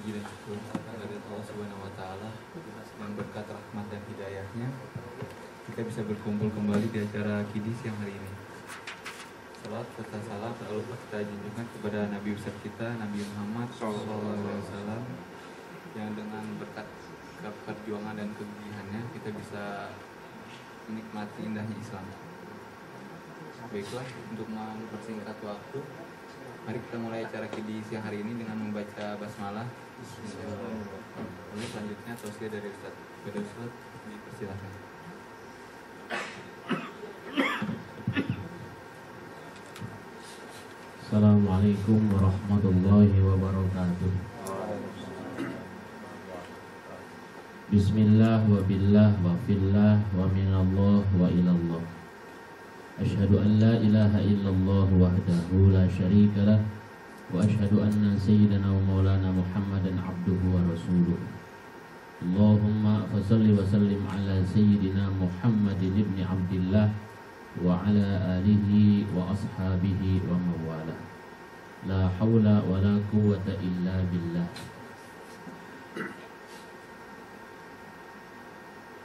puji dan syukur kepada Allah Subhanahu wa taala yang berkat rahmat dan hidayahnya kita bisa berkumpul kembali di acara Kidi siang hari ini. Salat serta salam selalu kita junjungkan kepada Nabi besar kita Nabi Muhammad SAW yang dengan berkat perjuangan dan kegigihannya kita bisa menikmati indahnya Islam. Baiklah, untuk mempersingkat waktu, mari kita mulai acara Kidi siang hari ini dengan membaca basmalah. Lalu selanjutnya tausiah dari Ustaz. Kepada Ustaz dipersilakan. Assalamualaikum warahmatullahi wabarakatuh. Bismillah wa billah wa fillah wa minallah wa ilallah. Asyhadu an la ilaha illallah wahdahu la syarika lah wa asyhadu anna sayyidana wa maulana Muhammadan abduhu wa rasuluh. Allahumma fasalli wa sallim ala sayyidina Muhammadin ibni Abdillah wa ala alihi wa ashabihi wa mawala. La hawla wa la quwwata illa billah.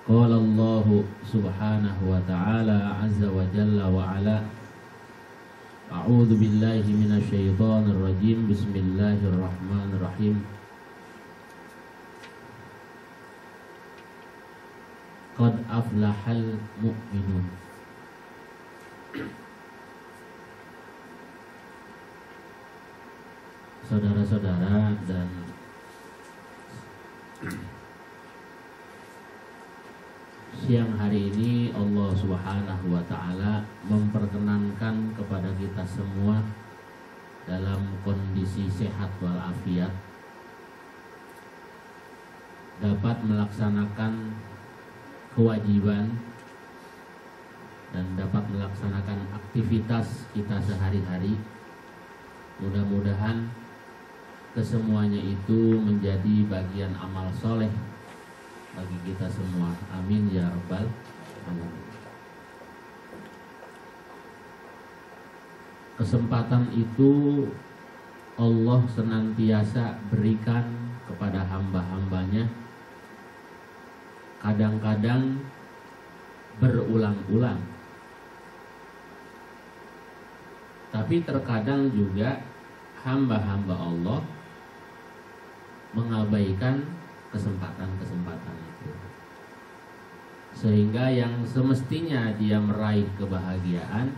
Qala Allah subhanahu wa ta'ala azza wa jalla wa ala. A'udzu billahi minasy syaithanir rajim. Bismillahirrahmanirrahim. Qad aflahal mu'minun. Saudara-saudara dan siang hari ini Allah Subhanahu wa ta'ala memperkenankan kepada kita semua dalam kondisi sehat walafiat dapat melaksanakan kewajiban dan dapat melaksanakan aktivitas kita sehari-hari. Mudah-mudahan kesemuanya itu menjadi bagian amal soleh bagi kita semua. Amin ya rabbal alamin. Kesempatan itu Allah senantiasa berikan kepada hamba-hambanya, kadang-kadang berulang-ulang, tapi terkadang juga hamba-hamba Allah mengabaikan kesempatan-kesempatan itu, sehingga yang semestinya dia meraih kebahagiaan,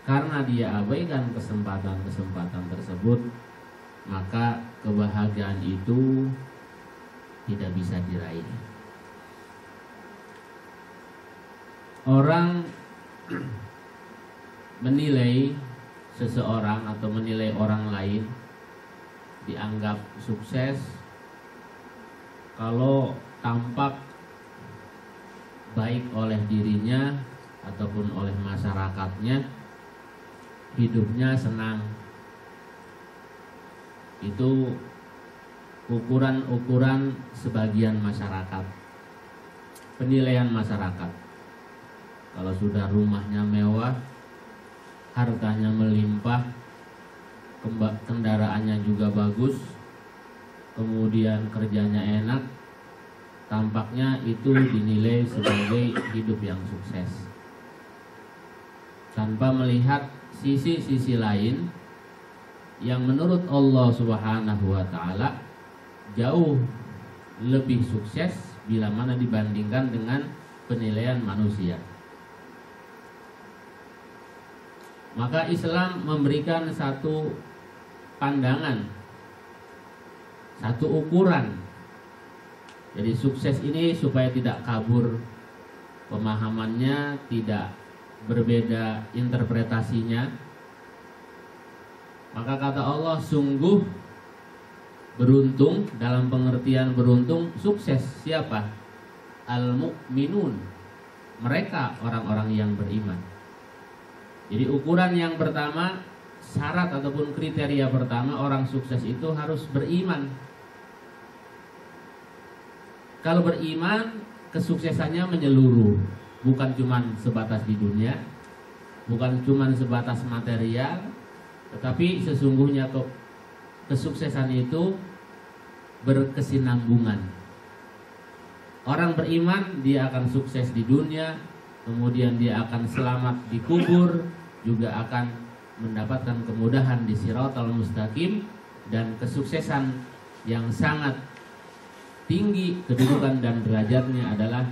karena dia abaikan kesempatan-kesempatan tersebut, maka kebahagiaan itu tidak bisa diraih. Orang menilai seseorang atau menilai orang lain dianggap sukses kalau tampak baik oleh dirinya ataupun oleh masyarakatnya, hidupnya senang. Itu ukuran-ukuran sebagian masyarakat, penilaian masyarakat. Kalau sudah rumahnya mewah, hartanya melimpah, kendaraannya juga bagus, kemudian kerjanya enak, tampaknya itu dinilai sebagai hidup yang sukses, tanpa melihat sisi-sisi lain yang menurut Allah Subhanahu wa ta'ala jauh lebih sukses bila mana dibandingkan dengan penilaian manusia. Maka Islam memberikan satu pandangan, satu ukuran. Jadi sukses ini supaya tidak kabur pemahamannya, tidak berbeda interpretasinya. Maka kata Allah, sungguh beruntung, dalam pengertian beruntung, sukses siapa? Al-mu'minun, mereka orang-orang yang beriman. Jadi ukuran yang pertama, syarat ataupun kriteria pertama orang sukses itu harus beriman. Kalau beriman, kesuksesannya menyeluruh, bukan cuma sebatas di dunia, bukan cuma sebatas material, tetapi sesungguhnya kesuksesan itu berkesinambungan. Orang beriman dia akan sukses di dunia, kemudian dia akan selamat di kubur, juga akan mendapatkan kemudahan di Shiratal Mustaqim, dan kesuksesan yang sangat tinggi kedudukan dan derajatnya adalah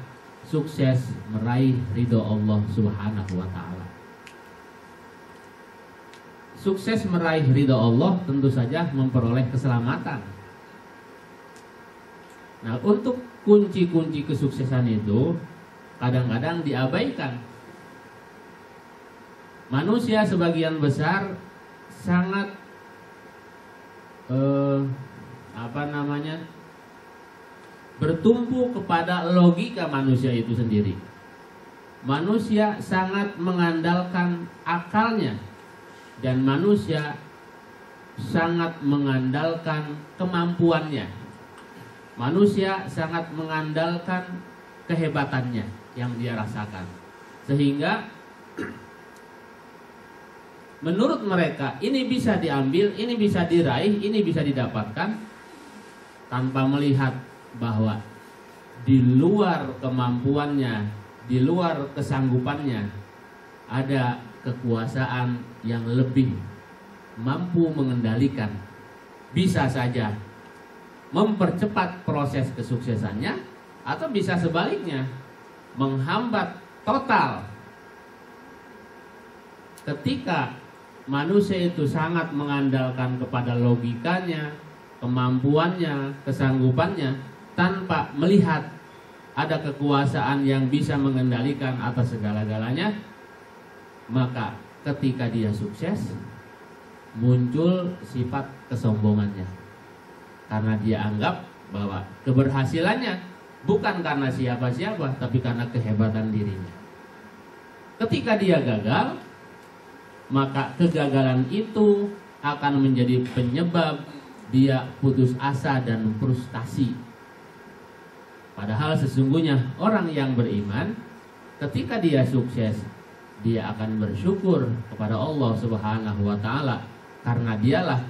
sukses meraih ridho Allah Subhanahu wa taala. Sukses meraih ridho Allah tentu saja memperoleh keselamatan. Nah, untuk kunci-kunci kesuksesan itu kadang-kadang diabaikan. Manusia sebagian besar sangat bertumpu kepada logika manusia itu sendiri. Manusia sangat mengandalkan akalnya, dan manusia sangat mengandalkan kemampuannya. Manusia sangat mengandalkan kehebatannya yang dia rasakan. Sehingga menurut mereka ini bisa diambil, ini bisa diraih, ini bisa didapatkan, tanpa melihat bahwa di luar kemampuannya, di luar kesanggupannya ada kekuasaan yang lebih mampu mengendalikan, bisa saja mempercepat proses kesuksesannya, atau bisa sebaliknya menghambat total. Ketika manusia itu sangat mengandalkan kepada logikanya, kemampuannya, kesanggupannya, tanpa melihat ada kekuasaan yang bisa mengendalikan atas segala-galanya, maka ketika dia sukses, muncul sifat kesombongannya. Karena dia anggap bahwa keberhasilannya bukan karena siapa-siapa, tapi karena kehebatan dirinya. Ketika dia gagal, maka kegagalan itu akan menjadi penyebab dia putus asa dan frustasi. Padahal sesungguhnya orang yang beriman, ketika dia sukses, dia akan bersyukur kepada Allah Subhanahu wa taala, karena dialah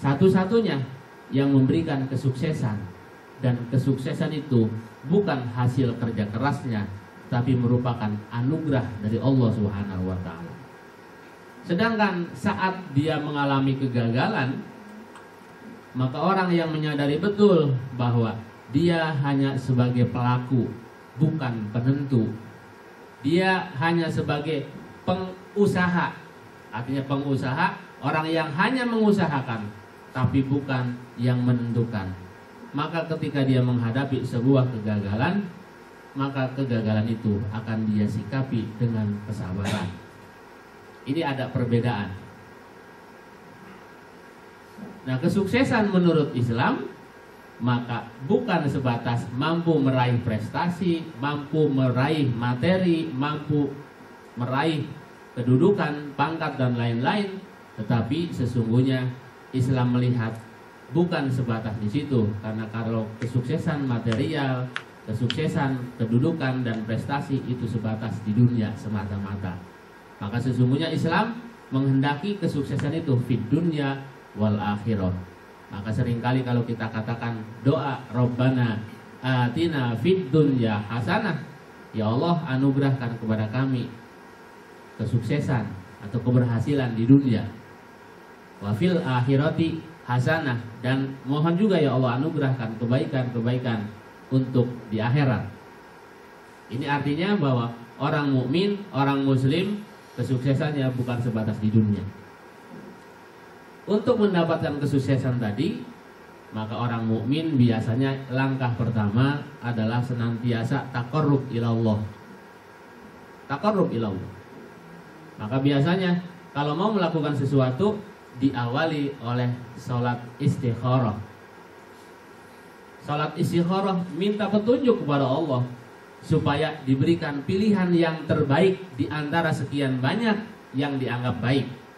satu-satunya yang memberikan kesuksesan, dan kesuksesan itu bukan hasil kerja kerasnya, tapi merupakan anugerah dari Allah Subhanahu wa taala. Sedangkan saat dia mengalami kegagalan, maka orang yang menyadari betul bahwa dia hanya sebagai pelaku, bukan penentu. Dia hanya sebagai pengusaha. Artinya pengusaha, orang yang hanya mengusahakan, tapi bukan yang menentukan. Maka ketika dia menghadapi sebuah kegagalan, maka kegagalan itu akan dia sikapi dengan kesabaran. Ini ada perbedaan. Nah, kesuksesan menurut Islam maka bukan sebatas mampu meraih prestasi, mampu meraih materi, mampu meraih kedudukan, pangkat dan lain-lain, tetapi sesungguhnya Islam melihat bukan sebatas di situ, karena kalau kesuksesan material, kesuksesan kedudukan dan prestasi itu sebatas di dunia semata-mata, maka sesungguhnya Islam menghendaki kesuksesan itu fid dunya wal akhirah. Maka seringkali kalau kita katakan doa Rabbana atina fid dunya hasanah, ya Allah anugerahkan kepada kami kesuksesan atau keberhasilan di dunia, wa fil akhirati hasanah, dan mohon juga ya Allah anugerahkan kebaikan-kebaikan untuk di akhirat. Ini artinya bahwa orang mukmin, orang muslim, kesuksesannya bukan sebatas di dunia. Untuk mendapatkan kesuksesan tadi, maka orang mukmin biasanya langkah pertama adalah senantiasa taqarrub ilallah. Taqarrub ilallah. Maka biasanya kalau mau melakukan sesuatu diawali oleh sholat istikharah. Sholat istikharah minta petunjuk kepada Allah supaya diberikan pilihan yang terbaik di antara sekian banyak yang dianggap baik.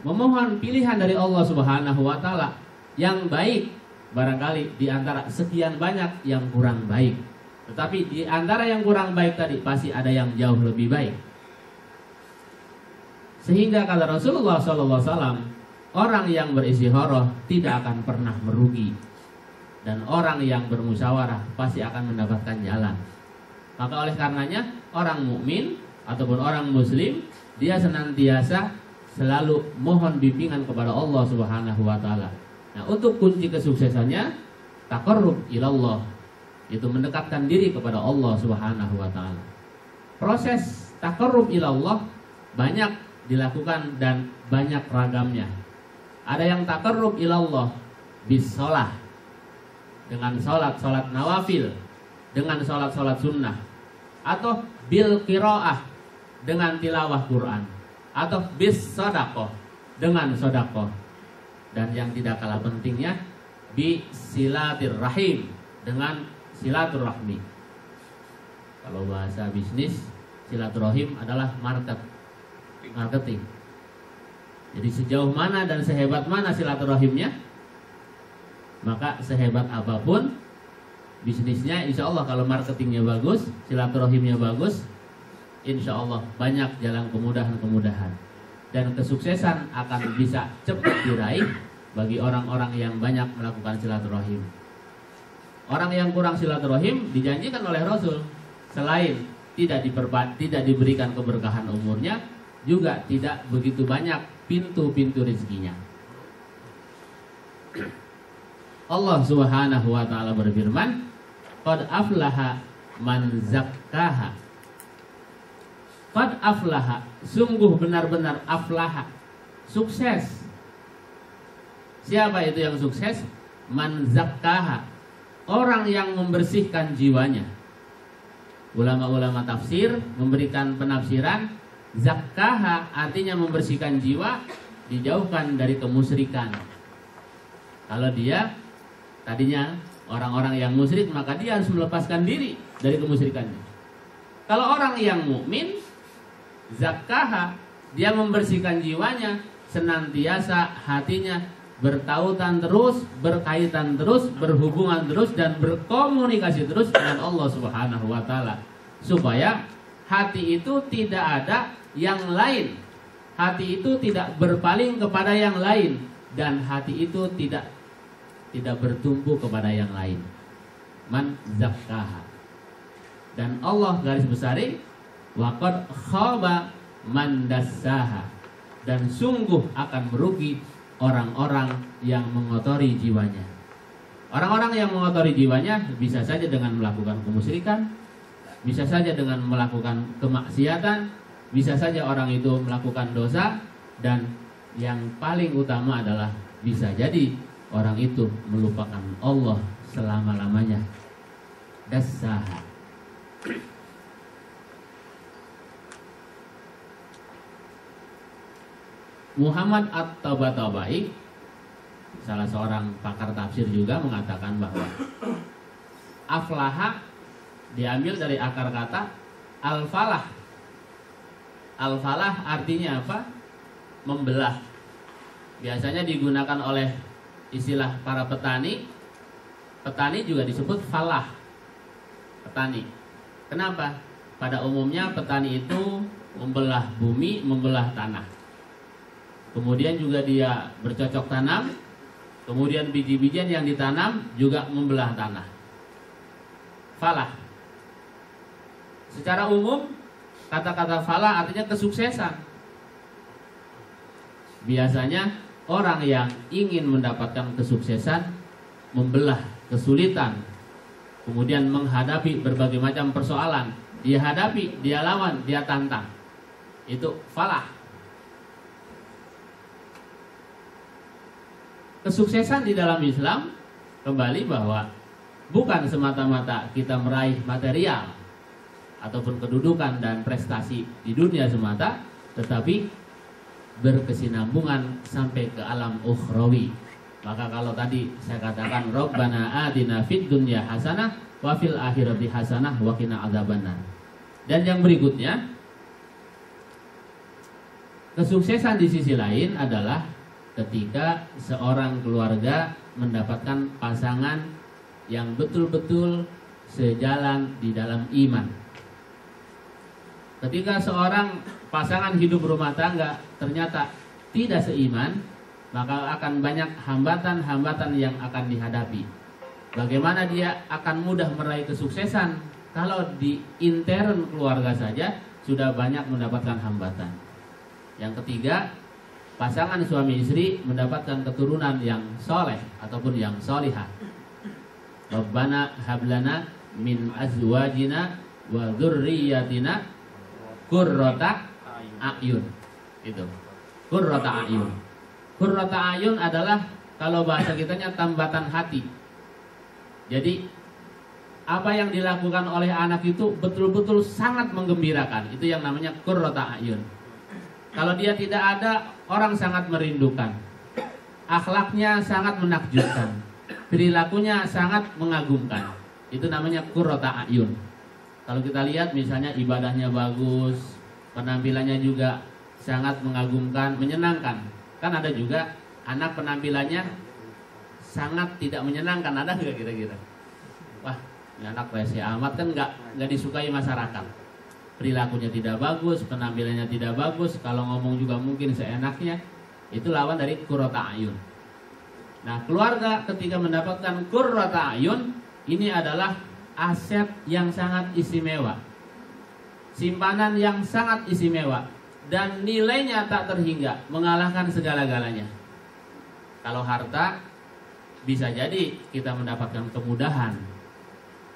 Memohon pilihan dari Allah Subhanahu wa taala yang baik, barangkali di antara sekian banyak yang kurang baik. Tetapi di antara yang kurang baik tadi pasti ada yang jauh lebih baik. Sehingga kata Rasulullah SAW, orang yang beristikharah tidak akan pernah merugi, dan orang yang bermusyawarah pasti akan mendapatkan jalan. Maka oleh karenanya orang mukmin ataupun orang muslim, dia senantiasa selalu mohon bimbingan kepada Allah Subhanahu wa taala. Nah, untuk kunci kesuksesannya taqarrub ilallah, itu mendekatkan diri kepada Allah Subhanahu wa taala. Proses taqarrub ilallah banyak dilakukan dan banyak ragamnya. Ada yang taqarrub ilallah bis shalah, dengan salat nawafil, dengan salat sunnah, atau bil qiraah, dengan tilawah Quran, atau bis sadaqah, dengan sedekah. Dan yang tidak kalah pentingnya bi silatir rahim, dengan silaturahmi. Kalau bahasa bisnis, silaturahim adalah marketing. Jadi sejauh mana dan sehebat mana silaturahimnya, maka sehebat apapun bisnisnya, insya Allah kalau marketingnya bagus, silaturahimnya bagus, insya Allah banyak jalan kemudahan-kemudahan. Dan kesuksesan akan bisa cepat diraih bagi orang-orang yang banyak melakukan silaturahim. Orang yang kurang silaturahim dijanjikan oleh Rasul, selain tidak diberikan keberkahan umurnya, juga tidak begitu banyak pintu-pintu rezekinya. Allah Subhanahu wa taala berfirman, qad aflaha man zakkaha. Qad aflaha, sungguh benar-benar aflaha, sukses. Siapa itu yang sukses? Man zakkaha, orang yang membersihkan jiwanya. Ulama-ulama tafsir memberikan penafsiran, zakkaha artinya membersihkan jiwa, dijauhkan dari kemusyrikan. Kalau dia tadinya orang-orang yang musyrik, maka dia harus melepaskan diri dari kemusyrikannya. Kalau orang yang mukmin, zakkaha, dia membersihkan jiwanya, senantiasa hatinya bertautan terus, berkaitan terus, berhubungan terus, dan berkomunikasi terus dengan Allah Subhanahu wa taala, supaya hati itu tidak ada yang lain, hati itu tidak berpaling kepada yang lain, dan hati itu tidak bertumpu kepada yang lain. Man zakkaha. Dan Allah garis besari, waqad khaba man dassaha, dan sungguh akan merugi orang-orang yang mengotori jiwanya. Orang-orang yang mengotori jiwanya bisa saja dengan melakukan kemusyrikan, bisa saja dengan melakukan kemaksiatan, bisa saja orang itu melakukan dosa, dan yang paling utama adalah bisa jadi orang itu melupakan Allah selama-lamanya. Dassaha. Muhammad At-Tabatabai, salah seorang pakar tafsir juga, mengatakan bahwa aflaha diambil dari akar kata al-falah. Al-falah artinya apa? Membelah. Biasanya digunakan oleh istilah para petani. Petani juga disebut falah. Petani. Kenapa? Pada umumnya petani itu membelah bumi, membelah tanah. Kemudian juga dia bercocok tanam. Kemudian biji-bijian yang ditanam juga membelah tanah. Falah. Secara umum, kata-kata falah artinya kesuksesan. Biasanya orang yang ingin mendapatkan kesuksesan membelah kesulitan, kemudian menghadapi berbagai macam persoalan. Dia hadapi, dia lawan, dia tantang. Itu falah. Kesuksesan di dalam Islam kembali bahwa bukan semata-mata kita meraih material ataupun kedudukan dan prestasi di dunia semata, tetapi berkesinambungan sampai ke alam ukhrawi. Maka kalau tadi saya katakan Rabbana atina fid dunya hasanah wa fil akhirati hasanah wa qina adzabannar. Dan yang berikutnya, kesuksesan di sisi lain adalah ketika seorang keluarga mendapatkan pasangan yang betul-betul sejalan di dalam iman. Ketika seorang pasangan hidup rumah tangga ternyata tidak seiman, maka akan banyak hambatan-hambatan yang akan dihadapi. Bagaimana dia akan mudah meraih kesuksesan kalau di intern keluarga saja sudah banyak mendapatkan hambatan. Yang ketiga, pasangan suami istri mendapatkan keturunan yang soleh ataupun yang solihah. Rabbana hablana min azwajina wa dzurriyyatina qurrata a'yun. Itu. Qurrata a'yun. Qurrata a'yun adalah kalau bahasa kitanya tambatan hati. Jadi apa yang dilakukan oleh anak itu betul-betul sangat menggembirakan. Itu yang namanya qurrata a'yun. Kalau dia tidak ada, orang sangat merindukan. Akhlaknya sangat menakjubkan. Perilakunya sangat mengagumkan. Itu namanya qurrata a'yun. Kalau kita lihat misalnya ibadahnya bagus, penampilannya juga sangat mengagumkan, menyenangkan. Kan ada juga anak penampilannya sangat tidak menyenangkan, ada nggak kira-kira? Wah, ini anak rese amat, kan nggak disukai masyarakat. Perilakunya tidak bagus, penampilannya tidak bagus, kalau ngomong juga mungkin seenaknya. Itu lawan dari qurrata a'yun. Nah, keluarga ketika mendapatkan qurrata a'yun, ini adalah aset yang sangat istimewa, simpanan yang sangat istimewa, dan nilainya tak terhingga, mengalahkan segala-galanya. Kalau harta, bisa jadi kita mendapatkan kemudahan,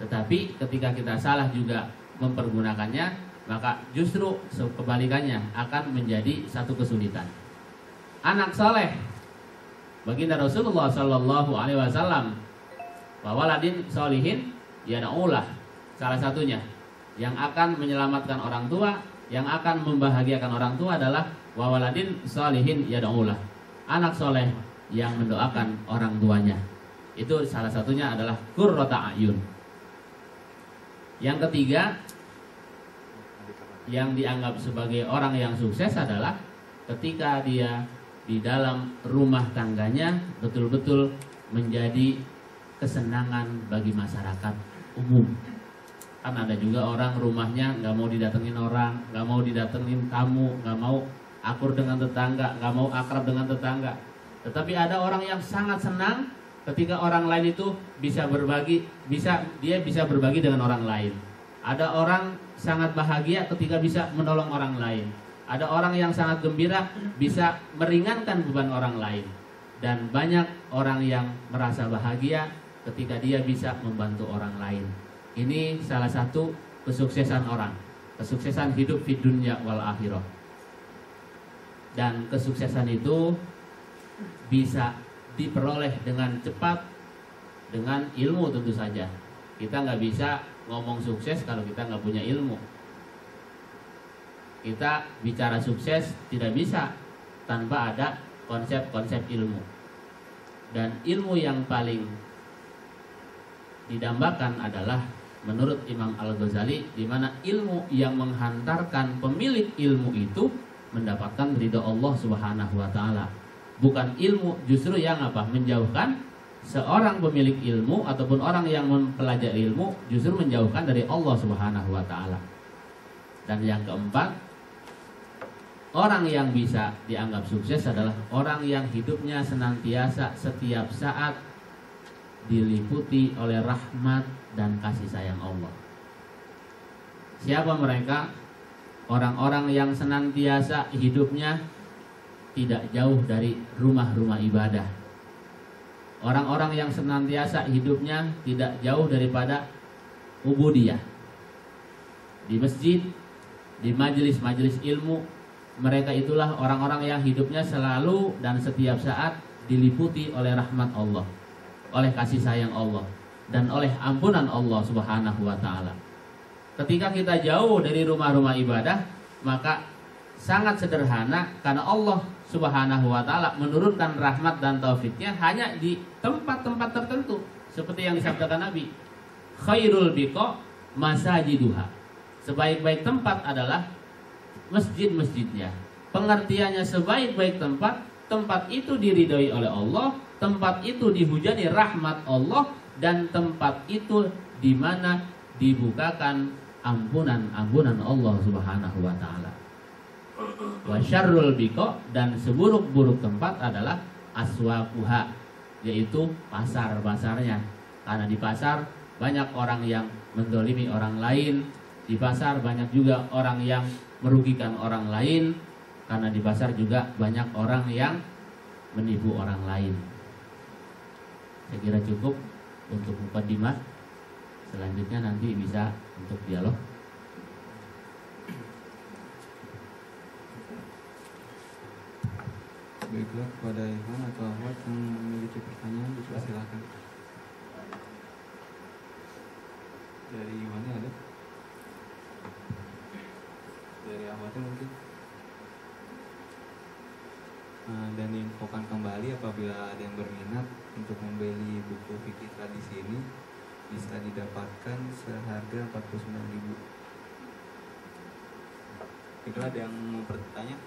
tetapi ketika kita salah juga mempergunakannya, maka justru kebalikannya akan menjadi satu kesulitan. Anak soleh, baginda Rasulullah Shallallahu Alaihi Wasallam, wawaladin solihin yad'ulah, salah satunya yang akan menyelamatkan orang tua, yang akan membahagiakan orang tua adalah wawaladin solihin yad'ulah, anak soleh yang mendoakan orang tuanya. Itu salah satunya adalah qurrata a'yun. Yang ketiga, yang dianggap sebagai orang yang sukses adalah ketika dia di dalam rumah tangganya betul-betul menjadi kesenangan bagi masyarakat umum. Kan ada juga orang rumahnya nggak mau didatengin orang, nggak mau didatengin tamu, nggak mau akur dengan tetangga, nggak mau akrab dengan tetangga. Tetapi ada orang yang sangat senang ketika orang lain itu bisa berbagi, dia bisa berbagi dengan orang lain. Ada orang sangat bahagia ketika bisa menolong orang lain. Ada orang yang sangat gembira bisa meringankan beban orang lain. Dan banyak orang yang merasa bahagia ketika dia bisa membantu orang lain. Ini salah satu kesuksesan orang, kesuksesan hidup di dunia wal akhirah. Dan kesuksesan itu bisa diperoleh dengan cepat, dengan ilmu tentu saja. Kita nggak bisa ngomong sukses kalau kita nggak punya ilmu. Kita bicara sukses tidak bisa tanpa ada konsep-konsep ilmu. Dan ilmu yang paling didambakan adalah menurut Imam Al-Ghazali, di mana ilmu yang menghantarkan pemilik ilmu itu mendapatkan ridha Allah Subhanahu wa taala. Bukan ilmu justru yang menjauhkan seorang pemilik ilmu ataupun orang yang mempelajari ilmu justru menjauhkan dari Allah Subhanahu wa taala. Dan yang keempat, orang yang bisa dianggap sukses adalah orang yang hidupnya senantiasa setiap saat diliputi oleh rahmat dan kasih sayang Allah. Siapa mereka? Orang-orang yang senantiasa hidupnya tidak jauh dari rumah-rumah ibadah. Orang-orang yang senantiasa hidupnya tidak jauh daripada ubudiyah. Di masjid, di majelis-majelis ilmu, mereka itulah orang-orang yang hidupnya selalu dan setiap saat diliputi oleh rahmat Allah, oleh kasih sayang Allah, dan oleh ampunan Allah Subhanahu wa taala. Ketika kita jauh dari rumah-rumah ibadah, maka sangat sederhana karena Allah Subhanahu wa taala menurunkan rahmat dan taufiknya hanya di tempat-tempat tertentu, seperti yang disabdakan Nabi, khairul biqa masajiduha. Sebaik-baik tempat adalah masjid-masjidnya. Pengertiannya sebaik-baik tempat, tempat itu diridhoi oleh Allah, tempat itu dihujani rahmat Allah, dan tempat itu di mana dibukakan ampunan Allah Subhanahu wa taala. Wa syarrul biqa, dan seburuk-buruk tempat adalah aswaquha, yaitu pasar-pasarnya. Karena di pasar banyak orang yang mendolimi orang lain, di pasar banyak juga orang yang merugikan orang lain, karena di pasar juga banyak orang yang menipu orang lain. Saya kira cukup untuk mukadimah. Selanjutnya nanti bisa untuk dialog. Baiklah, kepada Ikhwan atau Ahmad yang memiliki pertanyaan silakan. Dari mana ada? Dari Ahmadnya mungkin. Dan infokan kembali apabila ada yang berminat untuk membeli buku fikih tradisi ini bisa didapatkan seharga 49.000. Itu ada yang mau bertanya?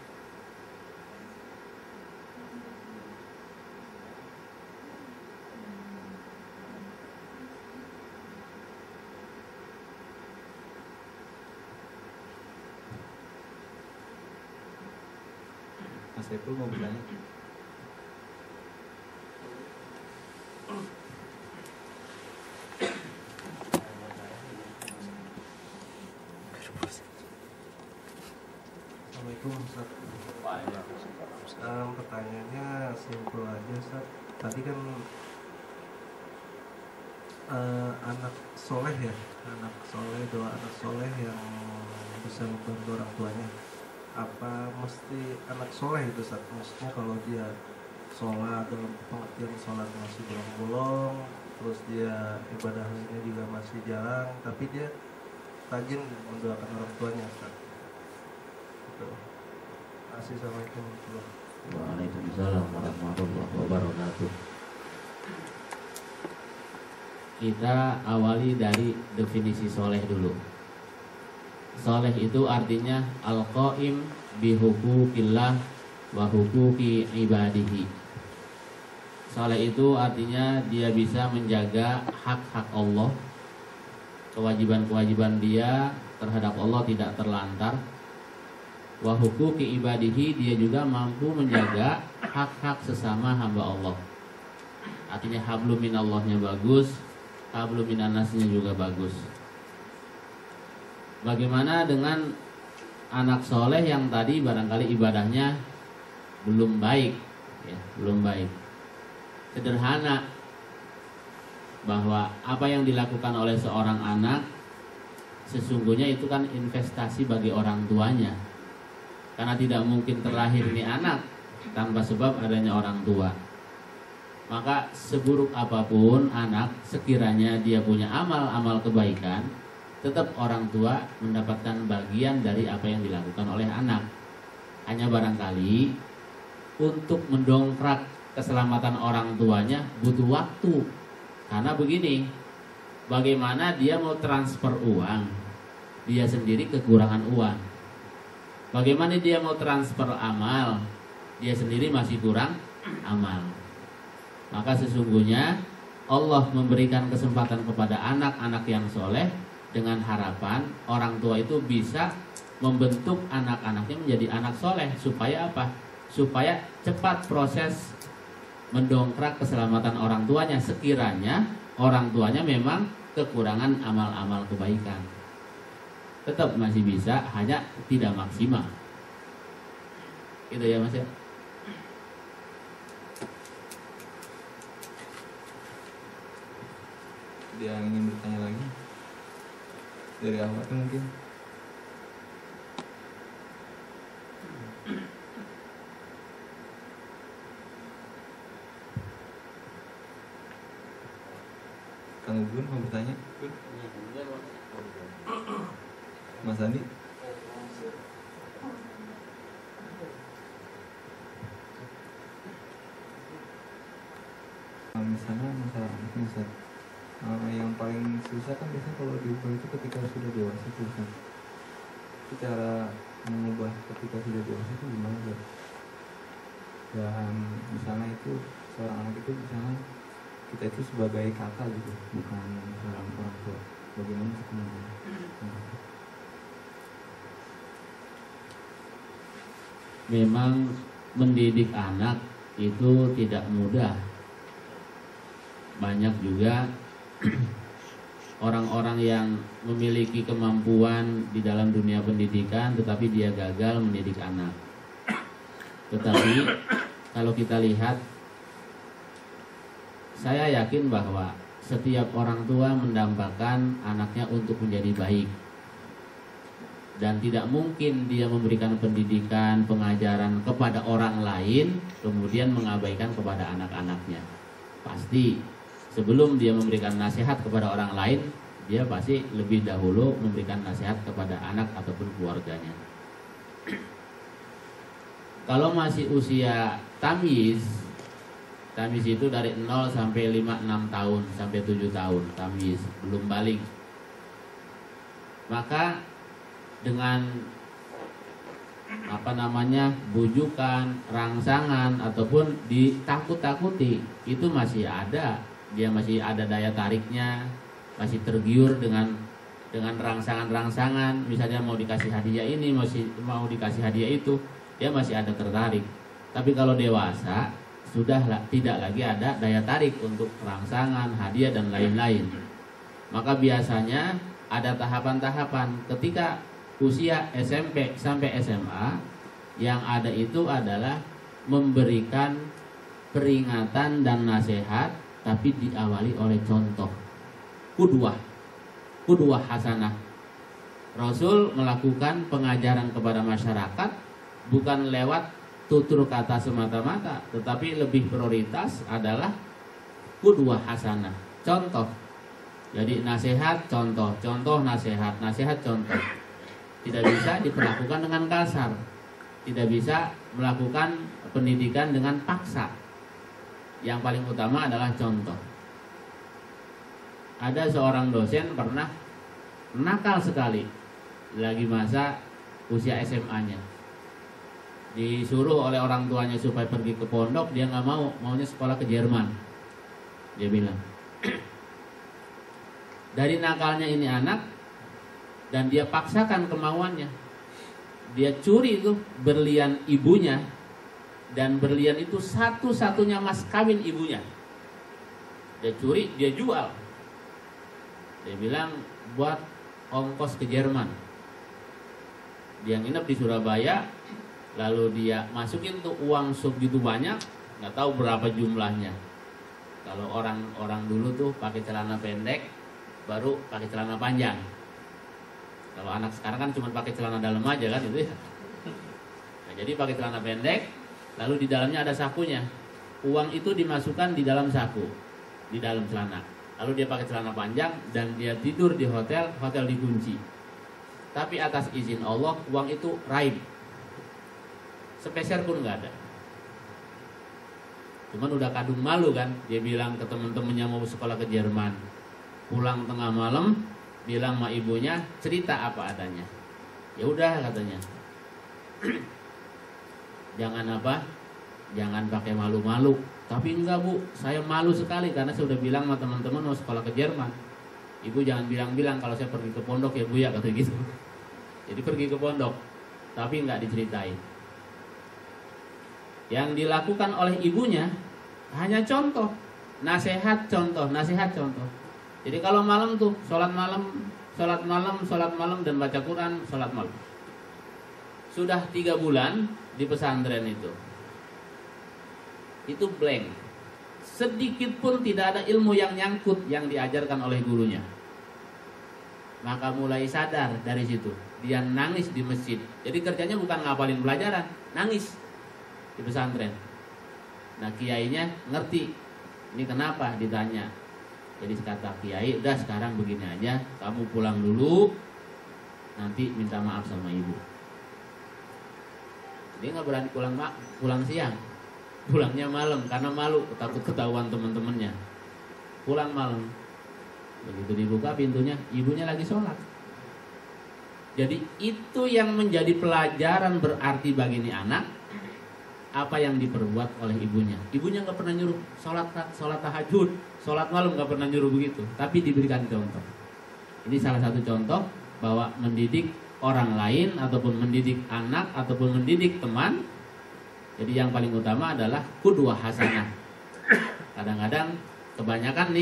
Mas Epul mau bertanya? Assalamualaikum Ustaz. Pertanyaannya simpel aja Ustaz. Tadi kan anak soleh ya, doa anak soleh yang bisa membantu orang tuanya. Apa mesti anak soleh itu Ustaz? Maksudnya kalau dia sholat dalam pengertian sholat masih bolong-bolong, terus dia ibadah lainnya juga masih jarang, tapi dia rajin mendoakan orang tuanya Ustaz. Assalamualaikum warahmatullahi wabarakatuh. Waalaikumsalam warahmatullahi wabarakatuh. Kita awali dari definisi soleh dulu. Soleh itu artinya al-qaim bihuquqillah wa huquqi ibadihi. Soleh itu artinya dia bisa menjaga hak-hak Allah, kewajiban-kewajiban dia terhadap Allah tidak terlantar. Wa huquqi ibadihi, dia juga mampu menjaga hak-hak sesama hamba Allah. Artinya hablum minallahnya bagus, hablum minannasnya juga bagus. Bagaimana dengan anak soleh yang tadi barangkali ibadahnya belum baik, ya, belum baik. Sederhana bahwa apa yang dilakukan oleh seorang anak sesungguhnya itu kan investasi bagi orang tuanya. Karena tidak mungkin terlahir ini anak tanpa sebab adanya orang tua. Maka seburuk apapun anak, sekiranya dia punya amal-amal kebaikan, tetap orang tua mendapatkan bagian dari apa yang dilakukan oleh anak. Hanya barangkali untuk mendongkrak keselamatan orang tuanya butuh waktu. Karena begini, bagaimana dia mau transfer uang, dia sendiri kekurangan uang. Bagaimana dia mau transfer amal, dia sendiri masih kurang amal. Maka sesungguhnya Allah memberikan kesempatan kepada anak-anak yang soleh dengan harapan orang tua itu bisa membentuk anak-anaknya menjadi anak soleh. Supaya apa? Supaya cepat proses mendongkrak keselamatan orang tuanya, sekiranya orang tuanya memang kekurangan amal-amal kebaikan. Tetap masih bisa, hanya tidak maksimal. Gitu ya Mas ya. Dia ingin bertanya lagi dari awal mungkin. Kang Gun mau bertanya? Mas Andi? Misalnya masalah anaknya Ustaz, yang paling susah kan biasanya kalau diubah itu ketika sudah dewasa tuh Ustaz. Itu cara mengubah ketika sudah dewasa itu gimana Ustaz? Dan misalnya itu seorang anak itu misalnya kita itu sebagai kakak gitu, bukan seorang orang tua. Bagaimana sebenarnya? Memang mendidik anak itu tidak mudah. Banyak juga orang-orang yang memiliki kemampuan di dalam dunia pendidikan tetapi dia gagal mendidik anak. Tetapi kalau kita lihat, saya yakin bahwa setiap orang tua mendambakan anaknya untuk menjadi baik. Dan tidak mungkin dia memberikan pendidikan, pengajaran kepada orang lain kemudian mengabaikan kepada anak-anaknya. Pasti sebelum dia memberikan nasihat kepada orang lain, dia pasti lebih dahulu memberikan nasihat kepada anak ataupun keluarganya. Kalau masih usia tamyiz itu dari 0 sampai 5, 6 tahun sampai 7 tahun, tamyiz, belum balik. Maka dengan bujukan, rangsangan ataupun ditakut-takuti, itu masih ada. Dia masih ada daya tariknya, masih tergiur dengan rangsangan-rangsangan. Misalnya mau dikasih hadiah ini, mau dikasih hadiah itu, dia masih ada tertarik. Tapi kalau dewasa sudah tidak lagi ada daya tarik untuk rangsangan, hadiah dan lain-lain. Maka biasanya ada tahapan-tahapan. Ketika usia SMP sampai SMA, yang ada itu adalah memberikan peringatan dan nasihat, tapi diawali oleh contoh, kudwah hasanah. Rasul melakukan pengajaran kepada masyarakat bukan lewat tutur kata semata-mata, tetapi lebih prioritas adalah kudwah hasanah, contoh. Jadi nasihat, contoh, nasihat, contoh. Tidak bisa diperlakukan dengan kasar, tidak bisa melakukan pendidikan dengan paksa. Yang paling utama adalah contoh. Ada seorang dosen pernah nakal sekali lagi masa usia SMA-nya. Disuruh oleh orang tuanya supaya pergi ke pondok, dia nggak mau, maunya sekolah ke Jerman. Dia bilang, dari nakalnya ini anak, dan dia paksakan kemauannya. Dia curi itu berlian ibunya, dan berlian itu satu-satunya mas kawin ibunya. Dia curi, dia jual. Dia bilang buat ongkos ke Jerman. Dia nginep di Surabaya, lalu dia masukin tuh uang segitu banyak, nggak tahu berapa jumlahnya. Kalau orang dulu tuh pakai celana pendek, baru pakai celana panjang. Kalau anak sekarang kan cuma pakai celana dalam aja kan itu ya. Nah, jadi pakai celana pendek, lalu di dalamnya ada sakunya. Uang itu dimasukkan di dalam saku, di dalam celana. Lalu dia pakai celana panjang dan dia tidur di hotel dikunci. Tapi atas izin Allah, uang itu raib. Sepeser pun nggak ada. Cuman udah kadung malu kan, dia bilang ke temen-temennya mau sekolah ke Jerman. Pulang tengah malam, bilang sama ibunya, cerita apa adanya. Ya udah katanya, jangan pakai malu-malu. Tapi enggak bu, saya malu sekali karena saya udah bilang sama teman-teman mau sekolah ke Jerman. Ibu jangan bilang-bilang kalau saya pergi ke pondok ya bu ya, kata gitu. Jadi pergi ke pondok, tapi enggak diceritain. Yang dilakukan oleh ibunya hanya contoh, nasihat contoh. Jadi kalau malam tuh sholat malam dan baca Quran, sholat malam. Sudah 3 bulan di pesantren itu blank. Sedikit pun tidak ada ilmu yang nyangkut yang diajarkan oleh gurunya. Maka mulai sadar dari situ, dia nangis di masjid. Jadi kerjanya bukan ngapalin pelajaran, nangis di pesantren. Nah kiainya ngerti, ini kenapa ditanya. Jadi kata kiai, udah sekarang begini aja, kamu pulang dulu, nanti minta maaf sama ibu. Dia nggak berani pulang siang, pulangnya malam karena malu, takut ketahuan teman-temannya. Pulang malam, begitu dibuka pintunya, ibunya lagi sholat. Jadi itu yang menjadi pelajaran berarti bagi ini anak, apa yang diperbuat oleh ibunya. Ibunya nggak pernah nyuruh sholat tahajud, sholat malam nggak pernah nyuruh begitu, tapi diberikan contoh. Ini salah satu contoh bahwa mendidik orang lain ataupun mendidik anak ataupun mendidik teman, jadi yang paling utama adalah qudwah hasanah. Kadang-kadang kebanyakan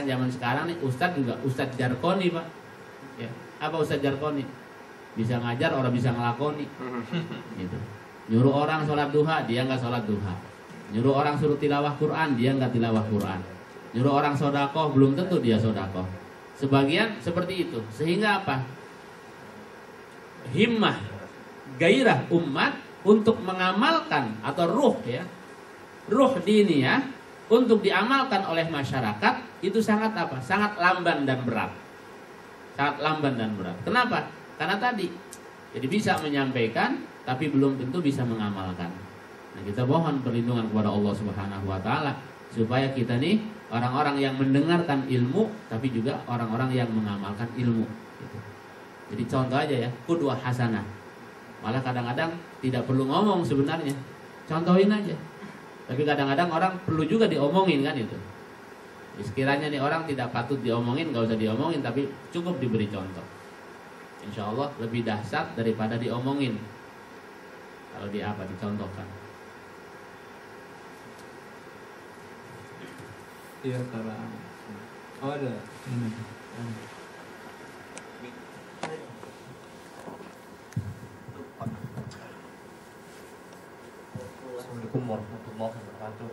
zaman sekarang nih ustadz juga ustadz jarkoni Pak ya. Apa ustadz jarkoni? Bisa ngajar orang bisa ngelakoni gitu. Nyuruh orang sholat duha, dia nggak sholat duha. Nyuruh orang suruh tilawah Quran, dia nggak tilawah Quran. Nyuruh orang sodakoh, belum tentu dia sodakoh. Sebagian seperti itu. Sehingga apa? Himmah, gairah umat untuk mengamalkan atau ruh diniyah untuk diamalkan oleh masyarakat itu sangat apa? Sangat lamban dan berat. Sangat lamban dan berat. Kenapa? Karena tadi, jadi bisa menyampaikan, tapi belum tentu bisa mengamalkan. Nah, kita mohon perlindungan kepada Allah Subhanahu Wa Taala supaya kita nih orang-orang yang mendengarkan ilmu, tapi juga orang-orang yang mengamalkan ilmu. Gitu. Jadi contoh aja ya, qudwah hasanah. Malah kadang-kadang tidak perlu ngomong sebenarnya, contohin aja. Tapi kadang-kadang orang perlu juga diomongin kan itu. Jadi sekiranya nih orang tidak patut diomongin, nggak usah diomongin, tapi cukup diberi contoh. Insya Allah lebih dahsyat daripada diomongin. Kalau dicontohkan. Iya karena ada ini. Assalamualaikum warahmatullahi wabarakatuh.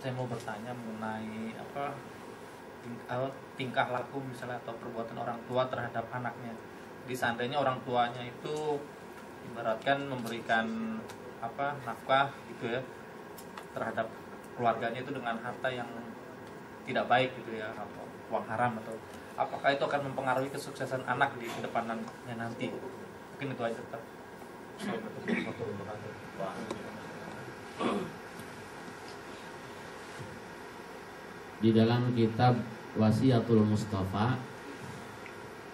Saya mau bertanya mengenai tingkah laku misalnya atau perbuatan orang tua terhadap anaknya. Di seandainya orang tuanya itu ibaratkan memberikan nafkah gitu ya terhadap keluarganya itu dengan harta yang tidak baik gitu ya, atau uang haram, atau apakah itu akan mempengaruhi kesuksesan anak di kedepannya nanti? Mungkin itu aja. Di dalam kitab Wasiatul Mustafa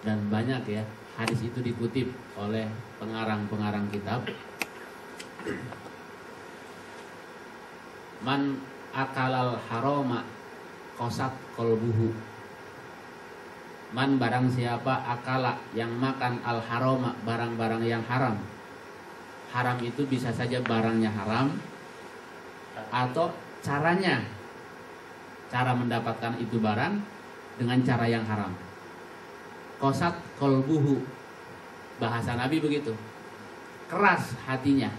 dan banyak ya hadis itu dikutip oleh pengarang-pengarang kitab. Man akalal haroma qasat qalbuhu. Man barang siapa akala yang makan al haroma barang-barang yang haram. Haram itu bisa saja barangnya haram atau cara mendapatkan itu barang dengan cara yang haram. Qasat qalbuhu, bahasa Nabi begitu. Keras hatinya,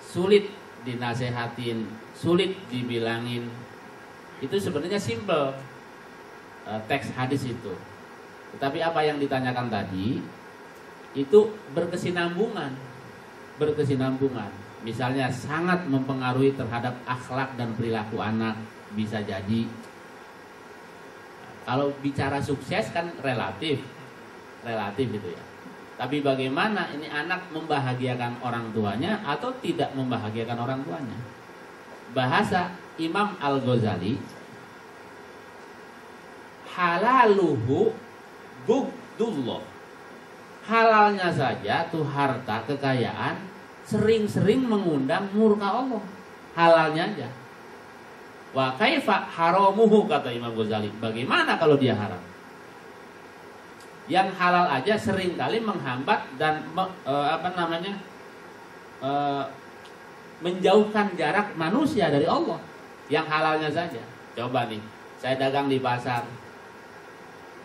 sulit dinasehatin, sulit dibilangin. Itu sebenarnya simple teks hadis itu. Tetapi apa yang ditanyakan tadi itu berkesinambungan. Misalnya sangat mempengaruhi terhadap akhlak dan perilaku anak, bisa jadi. Kalau bicara sukses kan relatif gitu ya. Tapi bagaimana ini anak membahagiakan orang tuanya atau tidak membahagiakan orang tuanya? Bahasa Imam Al-Ghazali, halaluhu bughdullah. Halalnya saja tuh harta kekayaan sering-sering mengundang murka Allah. Halalnya aja. Wa kaifa haramuhu, kata Imam Ghazali. Bagaimana kalau dia haram? Yang halal aja seringkali menghambat dan menjauhkan jarak manusia dari Allah. Yang halalnya saja. Coba nih, saya dagang di pasar.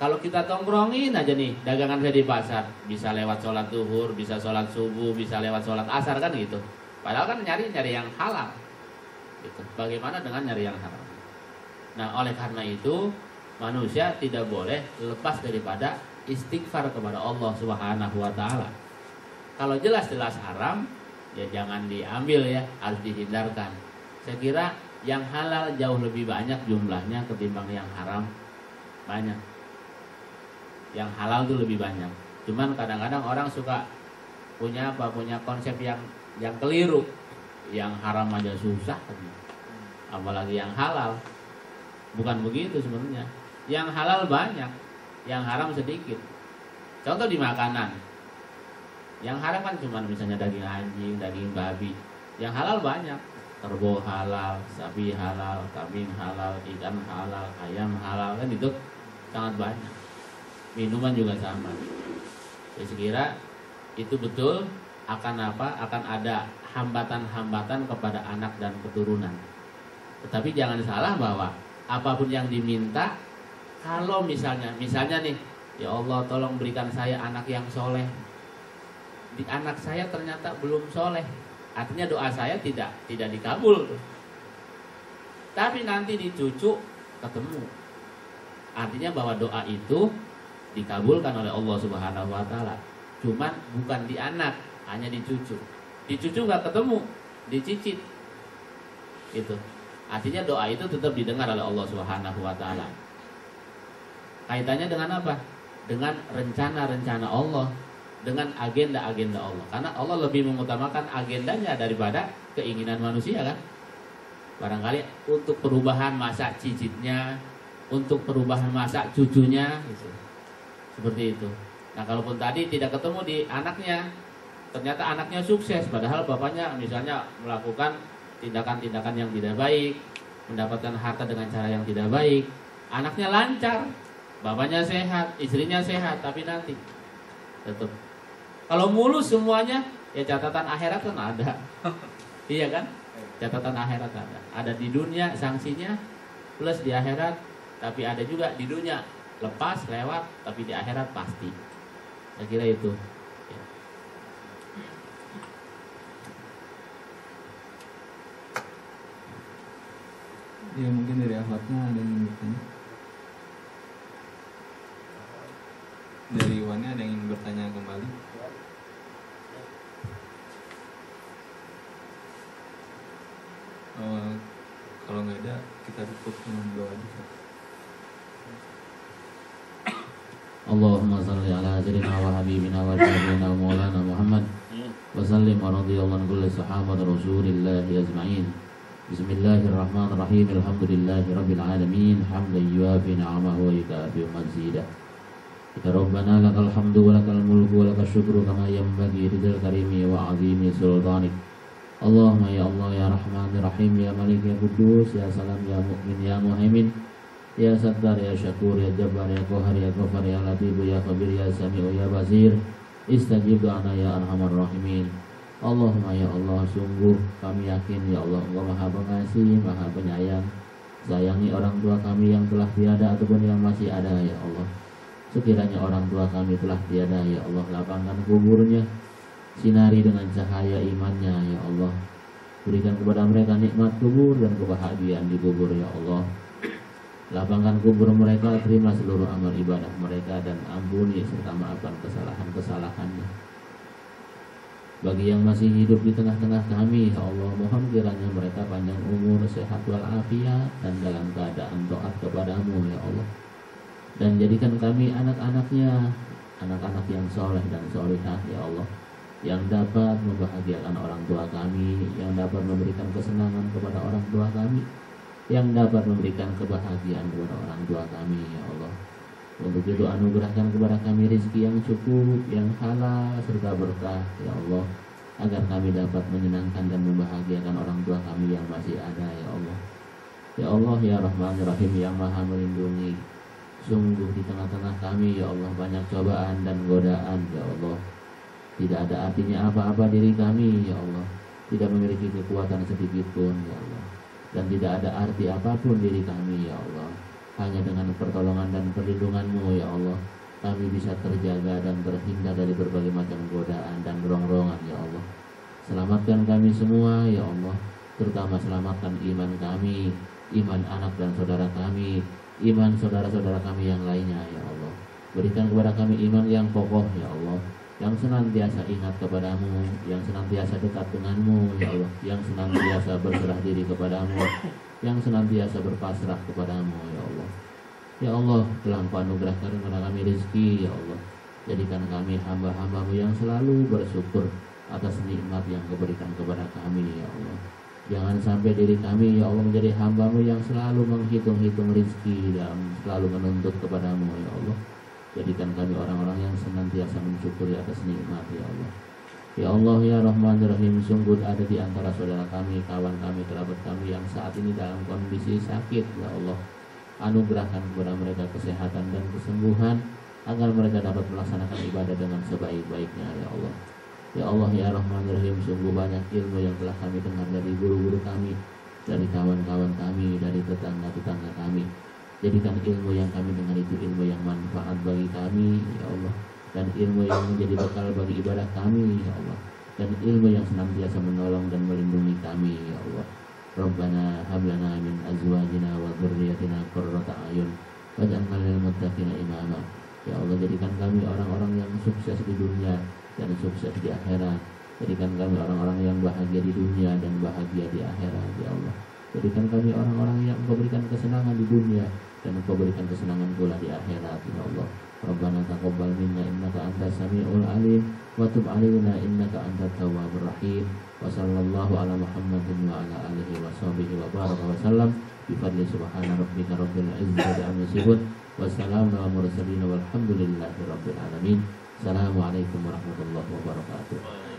Kalau kita tongkrongin aja nih dagangan saya di pasar, bisa lewat sholat zuhur, bisa sholat subuh, bisa lewat sholat asar kan gitu. Padahal kan nyari yang halal. Gitu. Bagaimana dengan nyari yang haram? Nah, oleh karena itu manusia tidak boleh lepas daripada istighfar kepada Allah Subhanahu Wa Taala. Kalau jelas-jelas haram, ya jangan diambil ya, harus dihindarkan. Saya kira yang halal jauh lebih banyak jumlahnya ketimbang yang haram. Banyak. Yang halal itu lebih banyak. Cuman kadang-kadang orang suka punya konsep yang keliru. Yang haram aja susah, apalagi yang halal. Bukan begitu sebenarnya. Yang halal banyak, yang haram sedikit. Contoh di makanan. Yang haram kan cuma misalnya daging anjing, daging babi. Yang halal banyak. kerbau halal, sapi halal, kambing halal, ikan halal, ayam halal, kan itu sangat banyak. Minuman juga sama. Saya sekira itu betul akan apa? Akan ada hambatan-hambatan kepada anak dan keturunan. Tetapi jangan salah bahwa apapun yang diminta, kalau misalnya nih, ya Allah tolong berikan saya anak yang soleh. Di anak saya ternyata belum soleh, artinya doa saya tidak dikabul. Tapi nanti di cucu ketemu, artinya bahwa doa itu dikabulkan oleh Allah Subhanahu Wa Taala. Cuman bukan di anak, hanya di cucu. Di cucu nggak ketemu, dicicit. Itu. Artinya doa itu tetap didengar oleh Allah Subhanahu Wa Taala. Kaitannya dengan apa? Dengan rencana-rencana Allah, dengan agenda-agenda Allah. Karena Allah lebih mengutamakan agendanya daripada keinginan manusia kan. Barangkali untuk perubahan masa cicitnya, untuk perubahan masa cucunya, gitu. Seperti itu. Nah, kalaupun tadi tidak ketemu di anaknya, ternyata anaknya sukses, padahal bapaknya misalnya melakukan tindakan-tindakan yang tidak baik, mendapatkan harta dengan cara yang tidak baik, anaknya lancar, bapaknya sehat, istrinya sehat, tapi nanti tetap kalau mulus semuanya, ya catatan akhirat kan ada. Iya kan? Catatan akhirat ada di dunia sanksinya, plus di akhirat, tapi ada juga di dunia lepas lewat, tapi di akhirat pasti. Saya kira itu. Ya mungkin dari akhwatnya ada yang bertanya. Dari Iwannya ada yang ingin bertanya kembali. Kalau nggak ada, kita tutup dengan doa aja. Allahumma salli ala sayyidina wa habibina wa syafiina wa maulana Muhammad wa sallim wa radiyallahu an kulli sahabat Rasulillahi ajma'in. Bismillahirrahmanirrahim. Alhamdulillahi rabbil alamin. Hamdan yuafi ni'amahu wa yukafi mazidah. Ya Rabbana lakal hamdu wa lakal mulku wa lakal syukru kama yanbaghi ridal karimi wa azimi sultanik. Allahumma ya Allah ya Rahman ya Rahim ya Malik ya Kudus ya Salam ya Mu'min ya Muhaimin ya Sattar ya Syakur ya Jabbar ya Qahar ya Ghafar ya Latif ya Khabir ya Sami'u ya Basir. Istajib do'ana ya Arhamar Rahimin. Allahumma ya Allah, sungguh kami yakin ya Allah Engkau Maha Pengasih, Maha Penyayang. Sayangi orang tua kami yang telah tiada ataupun yang masih ada ya Allah. Sekiranya orang tua kami telah tiada ya Allah, lapangkan kuburnya, sinari dengan cahaya imannya ya Allah. Berikan kepada mereka nikmat kubur dan kebahagiaan di kubur ya Allah. Lapangkan kubur mereka, terima seluruh amal ibadah mereka dan ampuni serta maafkan kesalahan-kesalahannya. Bagi yang masih hidup di tengah-tengah kami ya Allah, mohon kiranya mereka panjang umur, sehat walafiat dan dalam keadaan taat kepadamu ya Allah. Dan jadikan kami anak-anaknya, anak-anak yang soleh dan solihah ya Allah, yang dapat membahagiakan orang tua kami, yang dapat memberikan kesenangan kepada orang tua kami, yang dapat memberikan kebahagiaan kepada orang tua kami ya Allah. Untuk itu anugerahkan kepada kami rezeki yang cukup, yang halal serta berkah ya Allah, agar kami dapat menyenangkan dan membahagiakan orang tua kami yang masih ada ya Allah. Ya Allah ya Rahman ya Rahim yang Maha melindungi. Sungguh di tengah-tengah kami ya Allah banyak cobaan dan godaan ya Allah. Tidak ada artinya apa-apa diri kami ya Allah, tidak memiliki kekuatan sedikit pun ya Allah, dan tidak ada arti apapun diri kami ya Allah. Hanya dengan pertolongan dan perlindungan-Mu ya Allah, kami bisa terjaga dan terhindar dari berbagai macam godaan dan rongrongan ya Allah. Selamatkan kami semua ya Allah, terutama selamatkan iman kami, iman anak dan saudara kami, iman saudara-saudara kami yang lainnya ya Allah. Berikan kepada kami iman yang kokoh ya Allah, yang senantiasa ingat kepadamu, yang senantiasa dekat denganmu ya Allah, yang senantiasa berserah diri kepadamu, yang senantiasa berpasrah kepadamu ya Allah. Ya Allah, telah Engkau anugerahkan kepada kami rezeki ya Allah. Jadikan kami hamba-hamba-Mu yang selalu bersyukur atas nikmat yang Kau berikan kepada kami ya Allah. Jangan sampai diri kami ya Allah menjadi hamba-Mu yang selalu menghitung-hitung rezeki dan selalu menuntut kepadamu ya Allah. Jadikan kami orang-orang yang senantiasa mensyukuri atas nikmat ya Allah. Ya Allah ya Rahman Rahim, sungguh ada di antara saudara kami, kawan kami, kerabat kami yang saat ini dalam kondisi sakit. Ya Allah, anugerahkan kepada mereka kesehatan dan kesembuhan agar mereka dapat melaksanakan ibadah dengan sebaik-baiknya. Ya Allah ya Allah ya Rahman Rahim, sungguh banyak ilmu yang telah kami dengar dari guru-guru kami, dari kawan-kawan kami, dari tetangga-tetangga kami. Jadikan ilmu yang kami dengar itu ilmu yang manfaat bagi kami, ya Allah, dan ilmu yang menjadi bekal bagi ibadah kami, ya Allah, dan ilmu yang senantiasa menolong dan melindungi kami, ya Allah. Rabbana hab lana min azwajina wa dzurriyyatina qurrata a'yun waj'alna lil muttaqina imama. Ya Allah, jadikan kami orang-orang yang sukses di dunia dan sukses di akhirat. Jadikan kami orang-orang yang bahagia di dunia dan bahagia di akhirat, ya Allah. Jadikan kami orang-orang yang Engkau berikan kesenangan di dunia dan Engkau berikan kesenangan pula di akhirat, ya Allah. Rabbana taqabbal minna innaka antas samiul alim wa tub 'alaina innaka antat tawwabur rahim. Wa sallallahu ala Muhammadin wa ala alihi wa sahbihi wa baraka wa sallam bi fadli subhana rabbika rabbil izzati amma yasifun wa salamun ala mursalin walhamdulillahi rabbil alamin. Assalamualaikum warahmatullahi wabarakatuh.